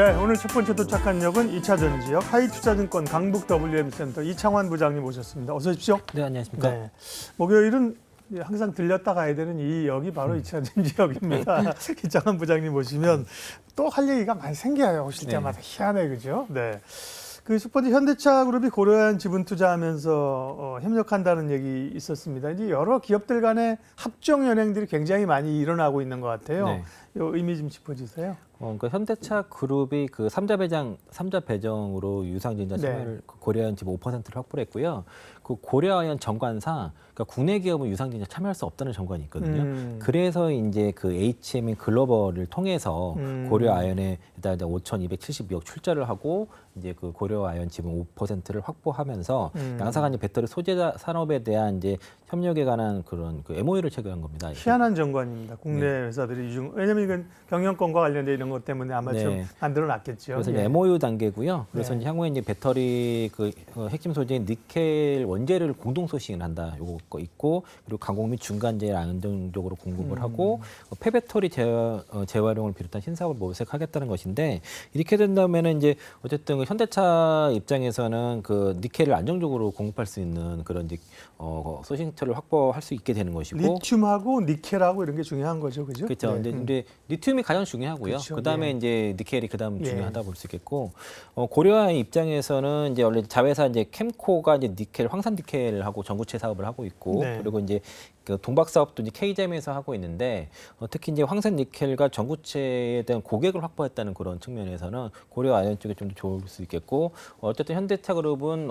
네, 오늘 첫 번째 도착한 역은 2차전 지역 하이투자증권 강북 WM센터 이창환 부장님 모셨습니다. 어서 오십시오. 네, 안녕하십니까. 네, 목요일은 항상 들렸다 가야 되는 이 역이 바로 2차전 지역입니다. 이창환 부장님 모시면 또 할 얘기가 많이 생겨요. 오실 때마다 희한해, 그죠? 네. 그 첫 번째 현대차 그룹이 고려한 지분 투자하면서 협력한다는 얘기 있었습니다. 이제 여러 기업들 간의 합종 연행들이 굉장히 많이 일어나고 있는 것 같아요. 네. 이 의미 좀 짚어주세요. 그러니까 현대차 그룹이 그 삼자 배정으로 유상증자 참여를 고려한 지분 5%를 확보를 했고요. 그 고려아연 정관상 그러니까 국내 기업은 유상증자 참여할 수 없다는 정관이 있거든요. 그래서 이제 그 HM인 글로벌을 통해서 고려아연에 일단 5,272억 출자를 하고 이제 그 고려아연 지분 5%를 확보하면서 양사간 배터리 소재 산업에 대한 이제 협력에 관한 그런 그 MOU를 체결한 겁니다. 희한한 정관입니다. 국내 회사들이 왜냐하면 이건 경영권과 관련된 이런 것 때문에 아마 좀 만들어놨겠죠. 그래서 이제 MOU 단계고요. 그래서 이제 향후에 이제 배터리 그 핵심 소재인 니켈 원재료를 공동 소싱을 한다. 요거 있고 그리고 가공 및 중간재를 안정적으로 공급을 하고 폐배터리 재활용을 비롯한 신사업을 모색하겠다는 것인데 이렇게 된다면은 이제 어쨌든 그 현대차 입장에서는 그 니켈을 안정적으로 공급할 수 있는 그런 이제 소싱처를 확보할 수 있게 되는 것이고 리튬하고 니켈하고 이런 게 중요한 거죠, 그죠? 그렇죠. 근데 리튬이 가장 중요하고요. 그렇죠. 그다음에 이제 니켈이 그다음 중요하다 볼 수 있겠고 고려아연 입장에서는 이제 원래 자회사 이제 캠코가 이제 니켈 황산 니켈하고 전구체 사업을 하고 있고 그리고 이제 그 동박 사업도 이제 K잼에서 하고 있는데 특히 이제 황산 니켈과 전구체에 대한 고객을 확보했다는 그런 측면에서는 고려아연 쪽에 좀 더 좋을 수 있겠고 어쨌든 현대차 그룹은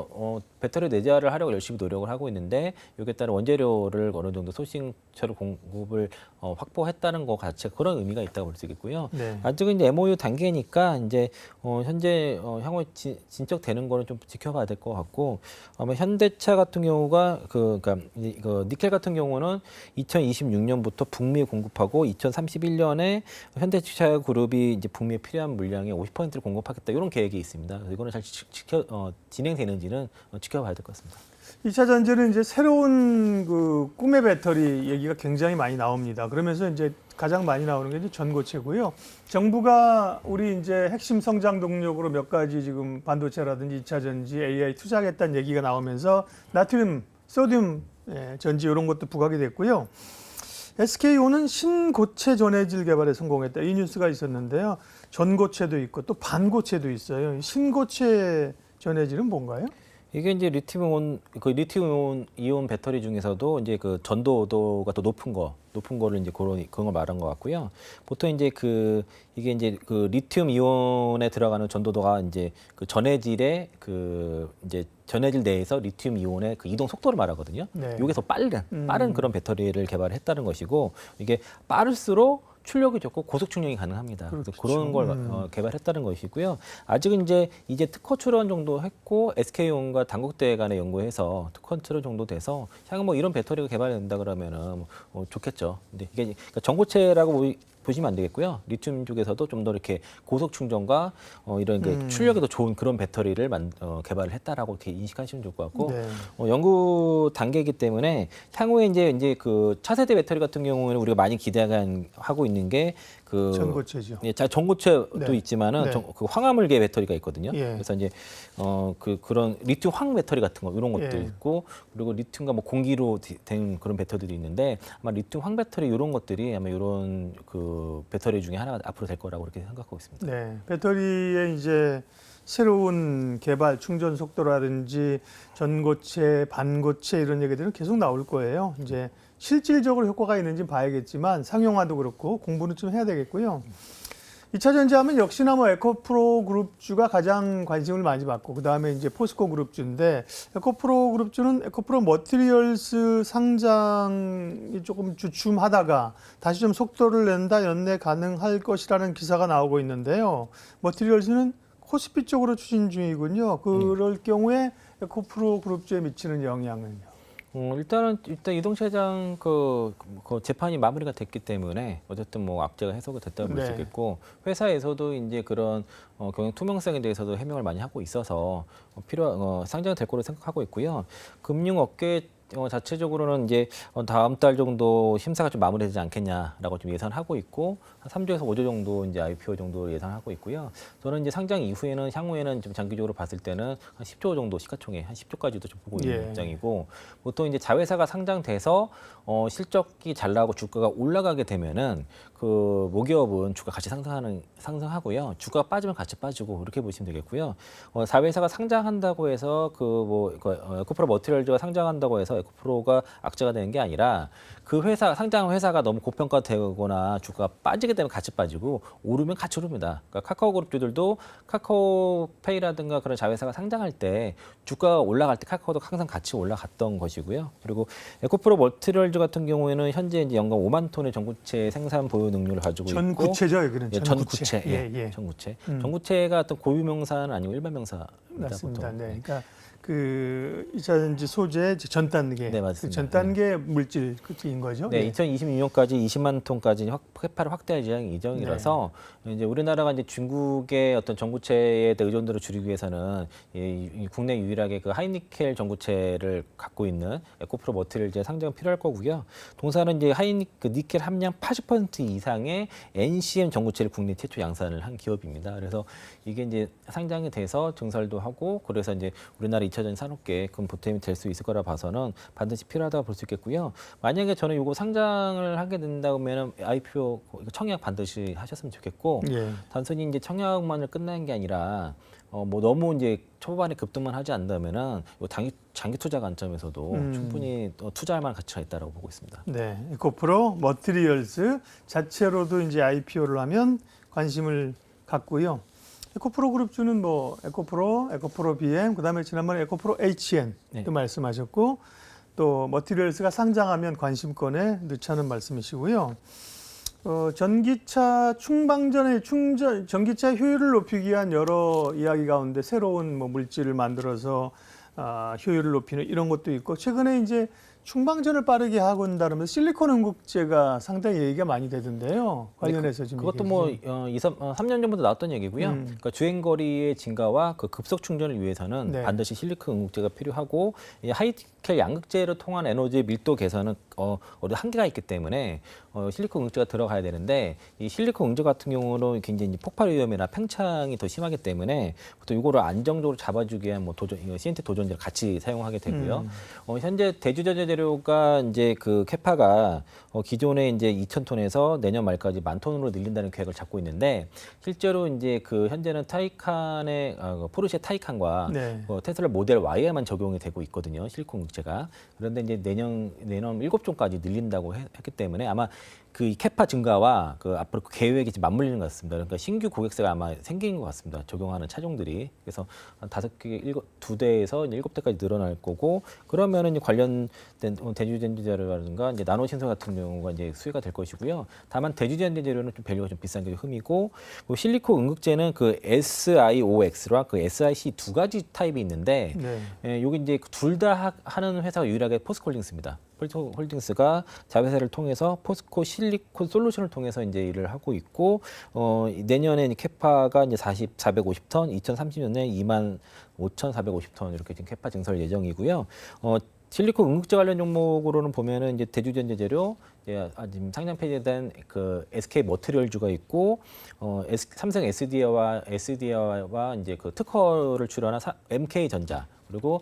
배터리 내재화를 하려고 열심히 노력을 하고 있는데 여기에 따른 원재료를 어느 정도 소싱처로 공급을 확보했다는 것 자체가 그런 의미가 있다고 볼 수 있겠고요. 아직은 이제 MOU 단계니까 이제 현재 향후에 진척되는 거는 좀 지켜봐야 될 것 같고 아마 현대차 같은 경우가 그러니까 니켈 같은 경우는 2026년부터 북미에 공급하고 2031년에 현대차 그룹이 이제 북미에 필요한 물량의 50%를 공급하겠다 이런 계획이 있습니다. 그래서 이거는 잘 진행되는지는 지켜봐야 될 것 같습니다. 2차 전지는 이제 새로운 그 꿈의 배터리 얘기가 굉장히 많이 나옵니다. 그러면서 이제 가장 많이 나오는 게 이제 전고체고요. 정부가 우리 이제 핵심 성장 동력으로 몇 가지 지금 반도체라든지 2차 전지, AI 투자하겠다는 얘기가 나오면서 나트륨, 소듐 전지 이런 것도 부각이 됐고요. SK온은 신고체 전해질 개발에 성공했다. 이 뉴스가 있었는데요. 전고체도 있고 또 반고체도 있어요. 신고체 전해질은 뭔가요? 이게 이제 리튬 이온 배터리 중에서도 이제 그 전도도가 더 높은 거를 이제 그런 걸 말한 것 같고요. 보통 이제 이게 이제 그 리튬 이온에 들어가는 전도도가 이제 그 전해질의 이제 전해질 내에서 리튬 이온의 그 이동 속도를 말하거든요. 여기서 빠른 그런 배터리를 개발했다는 것이고 이게 빠를수록 출력이 좋고 고속 충전이 가능합니다. 그래서 그런 걸 개발했다는 것이고요. 아직은 이제 특허 출원 정도 했고 SK온과 단국대 간에 연구해서 특허 출원 정도 돼서 향후 뭐 이런 배터리가 개발된다 그러면은 좋겠죠. 근데 이게 그러니까 전고체라고 보시면 안 되겠고요. 리튬 쪽에서도 좀 더 이렇게 고속 충전과 이런 게 출력이 더 좋은 그런 배터리를 개발을 했다라고 이렇게 인식하시면 좋을 것 같고 연구 단계이기 때문에 향후에 이제 그 차세대 배터리 같은 경우에는 우리가 많이 기대하고 있는 게 그 전고체죠. 전고체도 있지만은 그 황화물계 배터리가 있거든요. 그래서 이제 그런 리튬 황 배터리 같은 거 이런 것도 있고 그리고 리튬과 뭐 공기로 된 그런 배터리도 있는데 아마 리튬 황 배터리 이런 것들이 아마 이런 그 배터리 중에 하나가 앞으로 될 거라고 그렇게 생각하고 있습니다. 네, 배터리의 이제 새로운 개발, 충전 속도라든지 전고체, 반고체 이런 얘기들은 계속 나올 거예요. 이제 실질적으로 효과가 있는지 봐야겠지만 상용화도 그렇고 공부는 좀 해야 되겠고요. 2차 전지하면 역시나 뭐 에코프로 그룹주가 가장 관심을 많이 받고 그다음에 이제 포스코 그룹주인데 에코프로 그룹주는 에코프로 머티리얼스 상장이 조금 주춤하다가 다시 좀 속도를 낸다 연내 가능할 것이라는 기사가 나오고 있는데요. 머티리얼스는 코스피 쪽으로 추진 중이군요. 그럴 경우에 에코프로 그룹주에 미치는 영향은요. 일단 이동차장 그 재판이 마무리가 됐기 때문에 어쨌든 뭐 악재가 해소가 됐다고 볼 수 있겠고 회사에서도 이제 그런 경영 투명성에 대해서도 해명을 많이 하고 있어서 상장이 될 거로 생각하고 있고요. 금융업계 자체적으로는 이제 다음 달 정도 심사가 좀 마무리되지 않겠냐라고 좀 예상하고 있고 한 3조에서 5조 정도 이제 IPO 정도 예상하고 있고요. 저는 이제 상장 이후에는 향후에는 좀 장기적으로 봤을 때는 한 10조 정도 시가총액 한 10조까지도 좀 보고 있는 예. 입장이고 보통 이제 자회사가 상장돼서 실적이 잘 나오고 주가가 올라가게 되면은 그 모기업은 주가 같이 상승하고요. 주가가 빠지면 같이 빠지고 이렇게 보시면 되겠고요. 자회사가 상장한다고 해서 에코프로 머티리얼즈가 상장한다고 해서 에코프로가 악재가 되는 게 아니라 그 회사 상장 회사가 너무 고평가되거나 주가가 빠지게 되면 같이 빠지고 오르면 같이 오릅니다. 그러니까 카카오그룹주들도 카카오페이라든가 그런 자회사가 상장할 때 주가가 올라갈 때 카카오도 항상 같이 올라갔던 것이고요. 그리고 에코프로 머티리얼즈 같은 경우에는 현재 이제 연간 5만 톤의 전구체 생산 보유 능률을 가지고 있고 전구체죠, 여기는 예, 전구체. 예. 전구체. 전구체가 어떤 고유 명사는 아니고 일반 명사입니다. 맞습니다. 보통. 네. 그러니까 그 2차전지 소재 전 단계, 네, 맞습니다. 그 전 단계 물질 그인 거죠. 네, 예. 2026년까지 20만 톤까지 회파를 확대할 예정이라서 이제 우리나라가 이제 중국의 어떤 전구체에 대한 의존도를 줄이기 위해서는 이 국내 유일하게 그 하이니켈 전구체를 갖고 있는 에코프로 머티리얼즈의 상장이 필요할 거고요. 동사는 이제 니켈 함량 80% 이상의 NCM 전구체를 국내 최초 양산을 한 기업입니다. 그래서 이게 이제 상장이 돼서 증설도 하고 그래서 이제 우리나라 2차전지 산업계에 큰 보탬이 될 수 있을 거라 봐서는 반드시 필요하다고 볼 수 있겠고요. 만약에 저는 이거 상장을 하게 된다면은 IPO 청약 반드시 하셨으면 좋겠고 예. 단순히 이제 청약만을 끝나는 게 아니라 뭐 너무 이제 초반에 급등만 하지 않는다면은 장기 투자 관점에서도 충분히 투자할 만한 가치가 있다고 보고 있습니다. 네, 에코프로 머티리얼즈 자체로도 이제 IPO를 하면 관심을 갖고요. 에코프로 그룹주는 뭐 에코프로 BM, 그다음에 지난번에 에코프로 HN 네. 또 말씀하셨고 또 머티리얼즈가 상장하면 관심권에 넣자는 말씀이시고요. 전기차 충방전의 전기차 효율을 높이기 위한 여러 이야기 가운데 새로운 뭐 물질을 만들어서 효율을 높이는 이런 것도 있고 최근에 이제 충방전을 빠르게 하고 온다면서 실리콘 응급제가 상당히 얘기가 많이 되던데요. 관련해서 지금 그것도 뭐 3년 전부터 나왔던 얘기고요. 그러니까 주행 거리의 증가와 그 급속 충전을 위해서는 네. 반드시 실리콘 응급제가 필요하고 이 하이니켈 양극재를 통한 에너지 밀도 개선은 어느 한계가 있기 때문에 실리콘 응급제가 들어가야 되는데 이 실리콘 응급제 같은 경우는 굉장히 폭발 위험이나 팽창이 더 심하기 때문에 또 이거를 안정적으로 잡아주기 위한 뭐 CNT 도전제를 같이 사용하게 되고요. 현재 대주전자 재료가 이제 그 캐파가 기존에 이제 2,000톤에서 내년 말까지 10,000톤으로 늘린다는 계획을 잡고 있는데 실제로 이제 그 현재는 타이칸의 포르쉐 타이칸과 네. 테슬라 모델 Y에만 적용이 되고 있거든요. 실리콘 응급제가. 그런데 이제 내년 7종까지 늘린다고 했기 때문에 아마 그 캐파 증가와 그 앞으로 그 계획이 지금 맞물리는 것 같습니다. 그러니까 신규 고객사가 아마 생기는 것 같습니다. 적용하는 차종들이. 그래서 한 2대에서 7대까지 늘어날 거고 그러면은 이제 관련된 대주전자 재료라든가 이제 나노 신소 같은 경우가 이제 수혜가 될 것이고요. 다만 대주전자 재료는 좀 밸류가 좀 비싼 게 흠이고 실리콘 응급제는 그 SiOX랑 그 SiC 두 가지 타입이 있는데 네. 여기 이제 둘 다 하는 회사가 유일하게 포스코홀딩스입니다. 홀딩스가 자회사를 통해서 포스코 실리콘 솔루션을 통해서 이제 일을 하고 있고 내년에 캐파가 이제 450톤, 2030년에 25,450톤 이렇게 지금 캐파 증설 예정이고요. 실리콘 응급제 관련 종목으로는 보면은 이제 대주전자 재료, 지금 상장 폐지된 그 SK 머티리얼즈가 있고 삼성 SDI와 이제 그 특허를 출원한 MK 전자. 그리고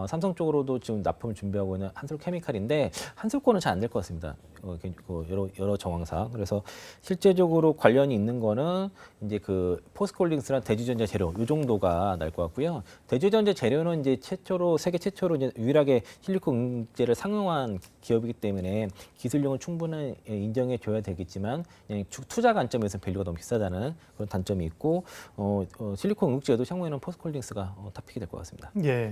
삼성 쪽으로도 지금 납품을 준비하고 있는 한솔케미칼인데 한솔권은 잘 안 될 것 같습니다. 여러 정황상. 그래서 실제적으로 관련이 있는 거는 이제 그 포스코홀딩스랑 대주전자 재료 이 정도가 날 것 같고요. 대주전자 재료는 이제 세계 최초로 이제 유일하게 실리콘 응급제를 상용한 기업이기 때문에 기술력은 충분히 인정해 줘야 되겠지만 그냥 투자 관점에서 밸류가 너무 비싸다는 그런 단점이 있고 실리콘 응급제도 향후에는 포스코홀딩스가 탑픽이 될 것 같습니다. 예.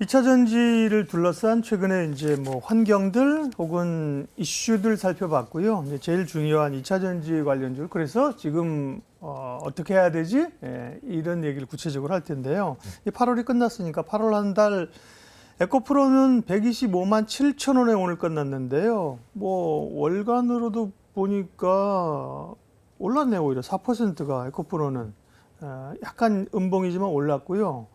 2차 전지를 둘러싼 최근에 이제 뭐 환경들 혹은 이슈들 살펴봤고요. 이제 제일 중요한 2차 전지 관련주. 그래서 지금 어떻게 해야 되지? 이런 얘기를 구체적으로 할 텐데요. 8월이 끝났으니까 8월 한 달 에코프로는 125만 7천 원에 오늘 끝났는데요. 뭐 월간으로도 보니까 올랐네요. 오히려 4%가 에코프로는. 약간 음봉이지만 올랐고요.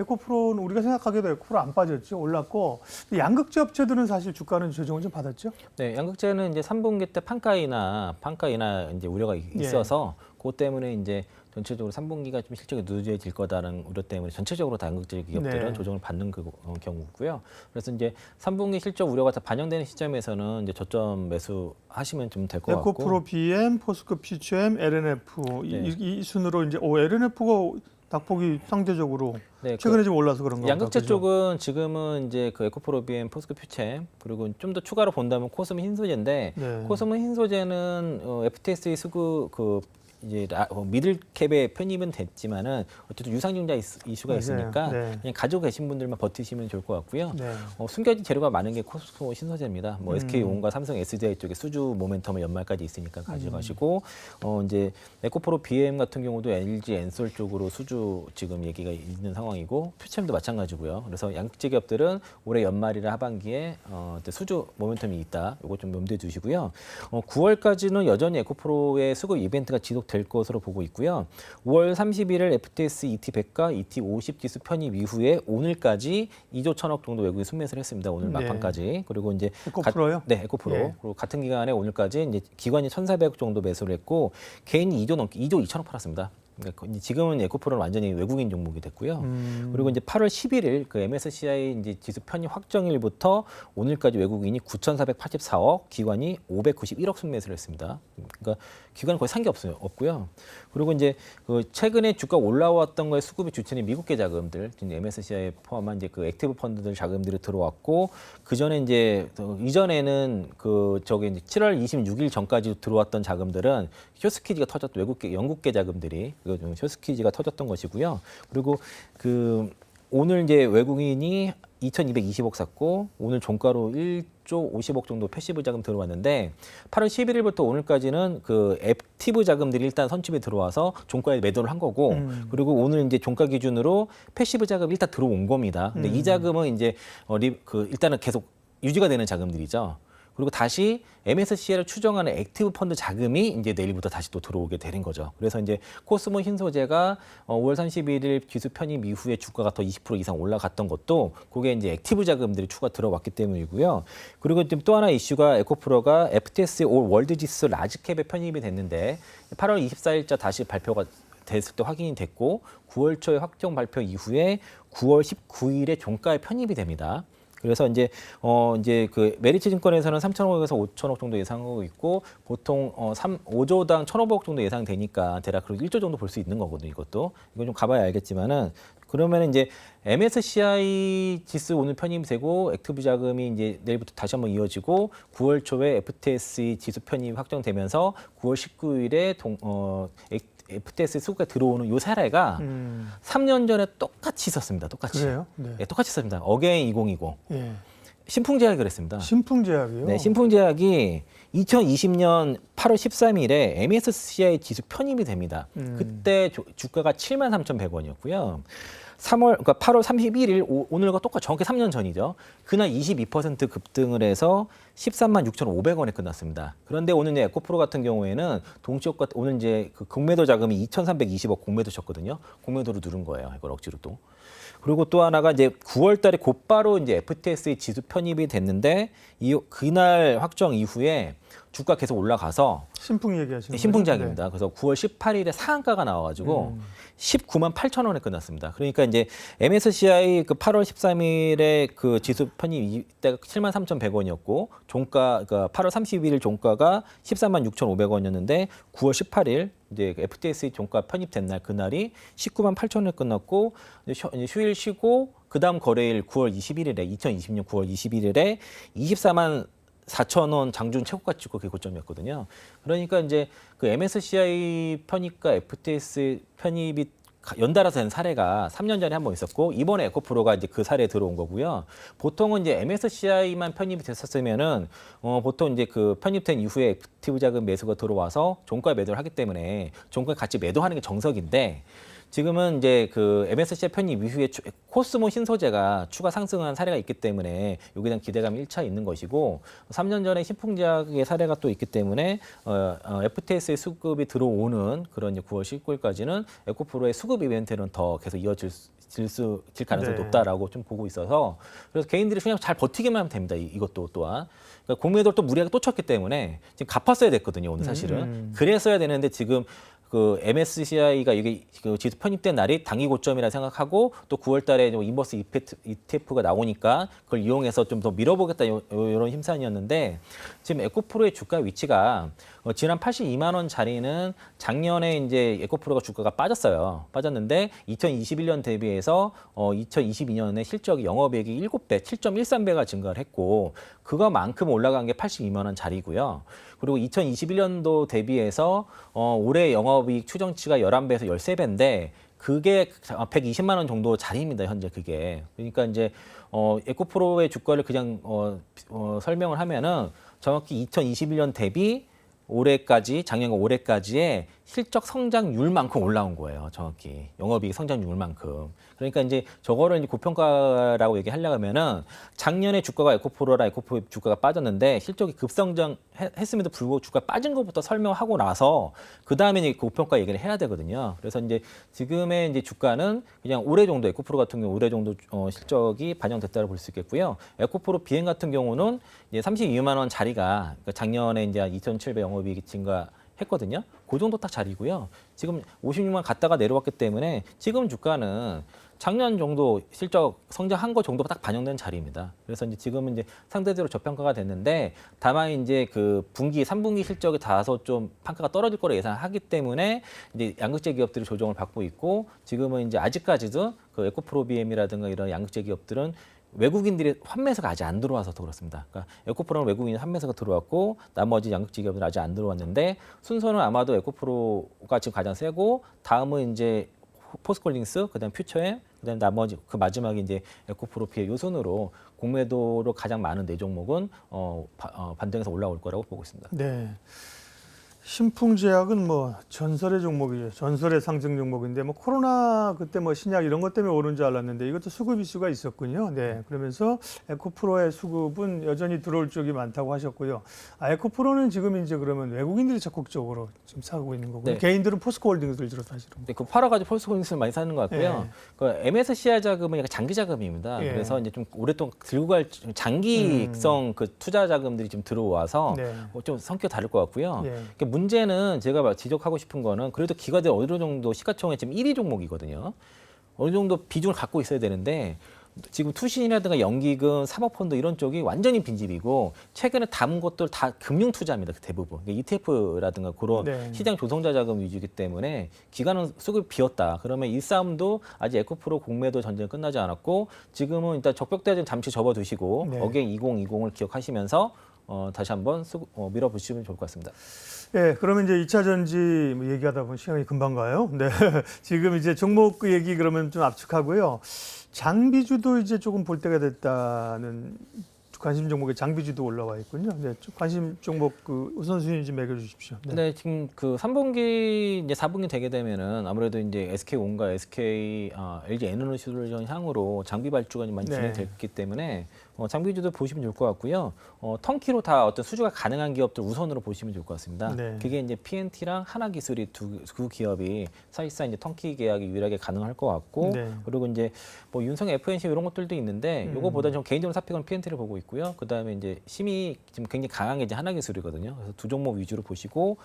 에코프로는 우리가 생각하기에도 에코프로 안 빠졌죠. 올랐고 양극재 업체들은 사실 주가는 조정을 좀 받았죠. 네, 양극재는 이제 3분기 때 판가 인하 이제 우려가 있어서 그것 때문에 이제 전체적으로 3분기가 좀 실적이 누적해질 거다라는 우려 때문에 전체적으로 다 양극재 기업들은 네. 조정을 받는 경우고요. 그래서 이제 3분기 실적 우려가 다 반영되는 시점에서는 이제 저점 매수하시면 좀 될 것 같고. 에코프로 BM, 포스코 PCM, LNF 네. 이 순으로 이제 LNF가 낙폭이 상대적으로 네, 최근에 좀 올라서 그런 거 양극재 그죠? 쪽은 지금은 이제 그 에코프로 BM, 포스코 퓨챔 그리고 좀 더 추가로 본다면 코스모 흰소재인데 네. 코스모 흰소재는 FTSE 수급 그 이제 미들캡에 편입은 됐지만은 어쨌든 유상증자 이슈가 맞아요. 있으니까 네. 그냥 가지고 계신 분들만 버티시면 좋을 것 같고요. 네. 숨겨진 재료가 많은 게 코스모 신소재입니다. 뭐 SK온과 삼성 SDI 쪽에 수주 모멘텀은 연말까지 있으니까 가져가시고 이제 에코프로 BM 같은 경우도 LG 엔솔 쪽으로 수주 지금 얘기가 있는 상황이고 퓨챔도 마찬가지고요. 그래서 양극재 기업들은 올해 연말이나 하반기에 수주 모멘텀이 있다. 이거 좀 염두에 두시고요. 9월까지는 여전히 에코프로의 수급 이벤트가 지속될 것으로 보고 있고요. 5월 31일 FTSE ET100과 ET50 지수 편입 이후에 오늘까지 2조 1천억 정도 외국인 순매수를 했습니다. 오늘 네. 막판까지. 그리고 이제 에코프로요? 네, 에코프로. 예. 그리고 같은 기간에 오늘까지 이제 기관이 1,400억 정도 매수를 했고 개인이 2조 2천억 팔았습니다. 그러니까 지금은 에코프로는 완전히 외국인 종목이 됐고요. 그리고 이제 8월 11일 그 MSCI 이제 지수 편입 확정일부터 오늘까지 외국인이 9,484억, 기관이 591억 순매수를 했습니다. 그러니까 기관은 거의 산 게 없고요. 그리고 이제 그 최근에 주가 올라왔던 거에 수급이 주체는 미국계 자금들, MSCI 포함한 이제 그 액티브 펀드들 자금들이 들어왔고 그 전에 이제 이전에는 그 저기 이제 7월 26일 전까지 들어왔던 자금들은 쇼스키즈가 터졌던 외국계 영국계 자금들이 쇼스키즈가 터졌던 것이고요. 그리고 그 오늘 이제 외국인이 2,220억 샀고 오늘 종가로 1조 50억 정도 패시브 자금 들어왔는데 8월 11일부터 오늘까지는 그 액티브 자금들이 일단 선집에 들어와서 종가에 매도를 한 거고 그리고 오늘 이제 종가 기준으로 패시브 자금이 일단 들어온 겁니다. 근데 이 자금은 이제 일단은 계속 유지가 되는 자금들이죠. 그리고 다시 MSCI를 추정하는 액티브 펀드 자금이 이제 내일부터 다시 또 들어오게 되는 거죠. 그래서 이제 코스모 흰소재가 5월 31일 지수 편입 이후에 주가가 더 20% 이상 올라갔던 것도 그게 이제 액티브 자금들이 추가 들어왔기 때문이고요. 그리고 또 하나 이슈가 에코프로가 FTSE 올 월드 지수 라지캡에 편입이 됐는데 8월 24일자 다시 발표가 됐을 때 확인이 됐고 9월 초에 확정 발표 이후에 9월 19일에 종가에 편입이 됩니다. 그래서 이제 그 메리츠 증권에서는 3,500억에서 5,000억 정도 예상하고 있고 보통 5조당 1,500억 정도 예상되니까 대략 그리고 1조 정도 볼 수 있는 거거든요. 이건 좀 가봐야 알겠지만은 그러면 이제 MSCI 지수 오늘 편입이 되고 액티브 자금이 이제 내일부터 다시 한번 이어지고 9월 초에 FTSE 지수 편입 확정되면서 9월 19일에 FTSE 수급가 들어오는 요 사례가 3년 전에 똑같이 있었습니다. 똑같이. 그래요? 네. 네, 똑같이 있었습니다. 어게인 2020. 예. 신풍제약이 그랬습니다. 신풍제약이요? 네, 신풍제약이 2020년 8월 13일에 MSCI 지수 편입이 됩니다. 그때 주가가 73,100원이었고요. 8월 31일 오늘과 똑같이 정확히 3년 전이죠. 그날 22% 급등을 해서 136,500원에 끝났습니다. 그런데 오늘 이제 에코프로 같은 경우에는 동시효과 오늘 이제 그 공매도 자금이 2,320억 공매도 쳤거든요. 공매도로 누른 거예요. 이걸 억지로 또. 그리고 또 하나가 이제 9월 달에 곧바로 이제 FTSE 지수 편입이 됐는데 그날 확정 이후에 주가 계속 올라가서 신풍 얘기하시는 거예요? 신풍제약입니다. 네. 그래서 9월 18일에 상한가가 나와가지고 19만 8천 원에 끝났습니다. 그러니까 이제 MSCI 그 8월 13일에 그 지수 편입 이때가 7만 3,100원이었고 종가 그러니까 8월 31일 종가가 14만 6,500원이었는데 9월 18일 이제 FTSE 종가 편입된 날 그날이 19만 8천 원에 끝났고 휴일 쉬고 그다음 거래일 9월 21일에 2020년 9월 21일에 24만 4,000원 장중 최고가 찍고 그게 고점이었거든요. 그러니까 이제 그 MSCI 편입과 FTS 편입이 연달아서 된 사례가 3년 전에 한 번 있었고 이번에 에코프로가 이제 그 사례에 들어온 거고요. 보통은 이제 MSCI만 편입이 됐었으면은 보통 이제 그 편입된 이후에 액티브 자금 매수가 들어와서 종가 매도를 하기 때문에 종가 같이 매도하는 게 정석인데 지금은 이제 그 MSCI 편입 이후에 코스모 신소재가 추가 상승한 사례가 있기 때문에 여기에 대한 기대감이 1차 있는 것이고 3년 전에 신풍제약의 사례가 또 있기 때문에 FTS의 수급이 들어오는 그런 이제 9월 19일까지는 에코프로의 수급 이벤트는 더 계속 이어질 가능성이 네. 높다라고 좀 보고 있어서 그래서 개인들이 그냥 잘 버티기만 하면 됩니다. 이것도 또한 그러니까 공매도를 또 무리하게 또 쳤기 때문에 지금 갚았어야 됐거든요. 오늘 사실은 그랬어야 되는데 지금 그 MSCI가 이게 그 지수 편입된 날이 단기 고점이라 생각하고 또 9월달에 인버스 ETF가 나오니까 그걸 이용해서 좀 더 밀어보겠다 이런 힘산이었는데 지금 에코프로의 주가 위치가 지난 82만 원 자리는 작년에 이제 에코프로가 주가가 빠졌는데 2021년 대비해서 2022년에 실적이 영업이익이 7배, 7.13배가 증가를 했고 그거만큼 올라간 게 82만 원 자리고요. 그리고 2021년도 대비해서 올해 영업이익 추정치가 11배에서 13배인데 그게 120만 원 정도 자리입니다. 현재 그게. 그러니까 이제 에코프로의 주가를 그냥 설명을 하면은 정확히 2021년 대비 올해까지 작년과 올해까지의 실적 성장률만큼 올라온 거예요. 정확히 영업이익 성장률만큼. 그러니까 이제 저거를 이제 고평가라고 얘기하려고 하면은 작년에 주가가 에코프로 주가가 빠졌는데 실적이 급성장했음에도 불구하고 주가 빠진 것부터 설명하고 나서 그 다음에 이제 고평가 얘기를 해야 되거든요. 그래서 이제 지금의 이제 주가는 그냥 올해 정도 에코프로 같은 경우 올해 정도 실적이 반영됐다고 볼 수 있겠고요. 에코프로 비행 같은 경우는 이제 32만 원 자리가 그러니까 작년에 이제 2,700 영업이익이 증가했거든요. 그 정도 딱 자리고요. 지금 56만 갔다가 내려왔기 때문에 지금 주가는 작년 정도 실적 성장한 거 정도가 딱 반영된 자리입니다. 그래서 이제 지금은 이제 상대적으로 저평가가 됐는데 다만 이제 그 분기 3분기 실적이 다소 좀 판가가 떨어질 거로 예상하기 때문에 이제 양극재 기업들이 조정을 받고 있고 지금은 이제 아직까지도 그 에코프로 BM이라든가 이런 양극재 기업들은 외국인들의 환매세가 아직 안 들어와서 더 그렇습니다. 그러니까 에코프로는 외국인 환매세가 들어왔고 나머지 양극재 기업은 아직 안 들어왔는데 순서는 아마도 에코프로가 지금 가장 세고 다음은 이제 포스코홀딩스, 그다음 퓨처엠, 그다음 나머지 그 마지막에 이제 에코프로피의 요 순으로 공매도로 가장 많은 네 종목은 반등해서 올라올 거라고 보고 있습니다. 네. 신풍제약은 뭐 전설의 종목이죠. 전설의 상승 종목인데 뭐 코로나 그때 뭐 신약 이런 것 때문에 오른 줄 알았는데 이것도 수급 이슈가 있었군요. 네. 그러면서 에코프로의 수급은 여전히 들어올 쪽이 많다고 하셨고요. 에코프로는 지금 이제 그러면 외국인들이 적극적으로 지금 사고 있는 거고 네. 개인들은 포스코홀딩스를 주로 사시는 거고. 네, 그 팔아가지고 포스코홀딩스를 많이 사는 것 같고요. 예. 그 MSCI 자금은 약간 장기 자금입니다. 예. 그래서 이제 좀 오랫동안 들고 갈 장기성 그 투자 자금들이 좀 들어와서 네. 좀 성격 다를 것 같고요. 예. 그러니까 문제는 제가 지적하고 싶은 거는 그래도 기관들 어느 정도 시가총액 지금 1위 종목이거든요. 어느 정도 비중을 갖고 있어야 되는데 지금 투신이라든가 연기금, 사모펀드 이런 쪽이 완전히 빈집이고 최근에 담은 것들 다 금융 투자입니다. 대부분. 그러니까 ETF라든가 그런 네. 시장 조성자 자금 위주이기 때문에 기관은 수급이 비었다. 그러면 이 싸움도 아직 에코프로 공매도 전쟁이 끝나지 않았고 지금은 일단 적벽대 좀 잠시 접어두시고 네. 어게인 2020을 기억하시면서 다시 한번 밀어보시면 좋을 것 같습니다. 예, 그러면 이제 2차 전지 얘기하다 보면 시간이 금방 가요. 네. 지금 이제 종목 얘기 그러면 좀 압축하고요. 장비주도 이제 조금 볼 때가 됐다는 관심 종목에 장비주도 올라와 있군요. 네, 관심 종목 그 우선순위 좀 매겨주십시오. 네. 네, 지금 그 3분기 이제 4분기 되게 되면은 아무래도 이제 SK온과 SK LG 에너지솔루션 향으로 장비 발주가 많이 네. 진행됐기 때문에 장비주도 보시면 좋을 것 같고요. 턴키로 다 어떤 수주가 가능한 기업들 우선으로 보시면 좋을 것 같습니다. 네. 그게 이제 PNT랑 하나기술이 두 기업이 사실상 이제 턴키 계약이 유일하게 가능할 것 같고 네. 그리고 이제 뭐 윤성 FNC 이런 것들도 있는데 요거보다 좀 개인적으로 사픽은 PNT를 보고 있고요. 그다음에 이제 심의 지금 굉장히 강한 게 이제 하나기술이거든요. 그래서 두 종목 위주로 보시고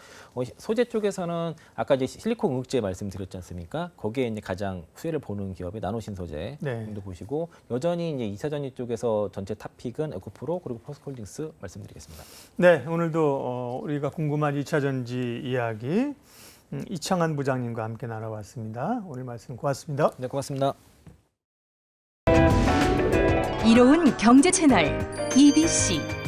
소재 쪽에서는 아까 이제 실리콘 응급제 말씀드렸지 않습니까? 거기에 이제 가장 수혜를 보는 기업이 나노신소재 네. 정도 보시고 여전히 이제 2차 전지 쪽에서 전체 탑픽은 에코프로 그리고 포스코홀딩스 말씀드리겠습니다. 네, 오늘도 우리가 궁금한 2차 전지 이야기 이창한 부장님과 함께 나눠봤습니다. 오늘 말씀 고맙습니다. 네, 고맙습니다. 이로운 경제 채널 EBC